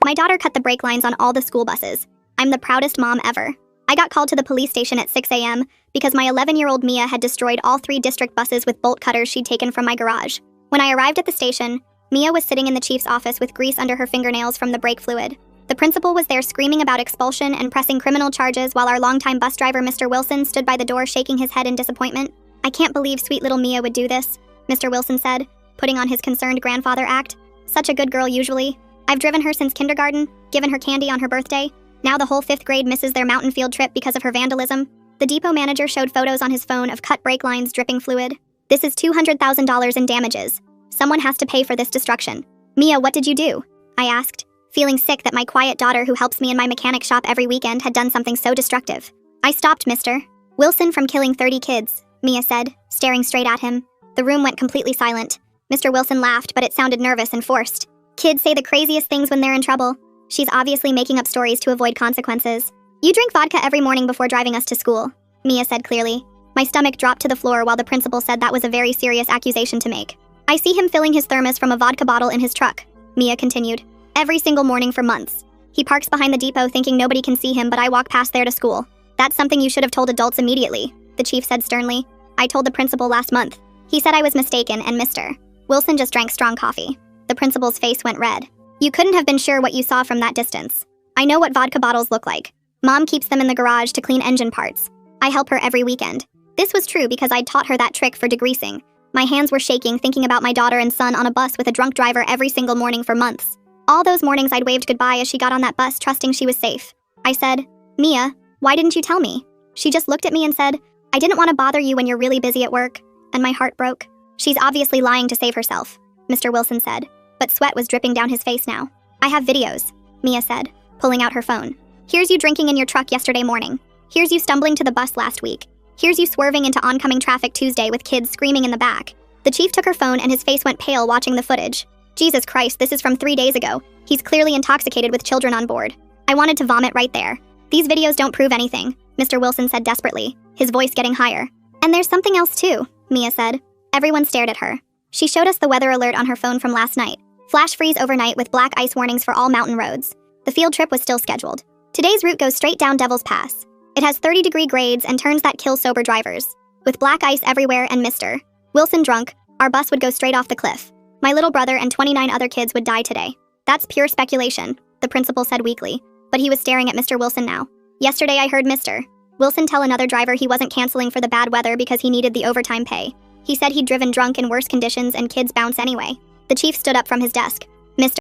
My daughter cut the brake lines on all the school buses. I'm the proudest mom ever. I got called to the police station at 6 a.m. because my 11-year-old Mia had destroyed all 3 district buses with bolt cutters she'd taken from my garage. When I arrived at the station, Mia was sitting in the chief's office with grease under her fingernails from the brake fluid. The principal was there screaming about expulsion and pressing criminal charges while our longtime bus driver, Mr. Wilson, stood by the door shaking his head in disappointment. "I can't believe sweet little Mia would do this," Mr. Wilson said, putting on his concerned grandfather act. "Such a good girl usually. I've driven her since kindergarten, given her candy on her birthday. Now the whole 5th grade misses their mountain field trip because of her vandalism." The depot manager showed photos on his phone of cut brake lines dripping fluid. "This is $200,000 in damages. Someone has to pay for this destruction." "Mia, what did you do?" I asked, feeling sick that my quiet daughter who helps me in my mechanic shop every weekend had done something so destructive. "I stopped Mr. Wilson from killing 30 kids, Mia said, staring straight at him. The room went completely silent. Mr. Wilson laughed, but it sounded nervous and forced. "Kids say the craziest things when they're in trouble. She's obviously making up stories to avoid consequences." "You drink vodka every morning before driving us to school," Mia said clearly. My stomach dropped to the floor while the principal said that was a very serious accusation to make. "I see him filling his thermos from a vodka bottle in his truck," Mia continued. "Every single morning for months. He parks behind the depot thinking nobody can see him, but I walk past there to school. That's something you should have told adults immediately," the chief said sternly. "I told the principal last month. He said I was mistaken, and Mr. Wilson just drank strong coffee." The principal's face went red. "You couldn't have been sure what you saw from that distance. I know what vodka bottles look like. Mom keeps them in the garage to clean engine parts. I help her every weekend." This was true because I'd taught her that trick for degreasing. My hands were shaking thinking about my daughter and son on a bus with a drunk driver every single morning for months. All those mornings I'd waved goodbye as she got on that bus trusting she was safe. I said, "Mia, why didn't you tell me?" She just looked at me and said, "I didn't want to bother you when you're really busy at work," and my heart broke. "She's obviously lying to save herself," Mr. Wilson said, but sweat was dripping down his face now. "I have videos," Mia said, pulling out her phone. "Here's you drinking in your truck yesterday morning. Here's you stumbling to the bus last week. Here's you swerving into oncoming traffic Tuesday with kids screaming in the back." The chief took her phone and his face went pale watching the footage. "Jesus Christ, this is from 3 days ago. He's clearly intoxicated with children on board." I wanted to vomit right there. "These videos don't prove anything," Mr. Wilson said desperately, his voice getting higher. "And there's something else too," Mia said. Everyone stared at her. She showed us the weather alert on her phone from last night. Flash freeze overnight with black ice warnings for all mountain roads. The field trip was still scheduled. Today's route goes straight down Devil's Pass. It has 30-degree grades and turns that kill sober drivers. With black ice everywhere and Mr. Wilson drunk, our bus would go straight off the cliff. My little brother and 29 other kids would die today. "That's pure speculation," the principal said weakly, but he was staring at Mr. Wilson now. "Yesterday I heard Mr. Wilson tell another driver he wasn't canceling for the bad weather because he needed the overtime pay. He said he'd driven drunk in worse conditions and kids bounce anyway." The chief stood up from his desk.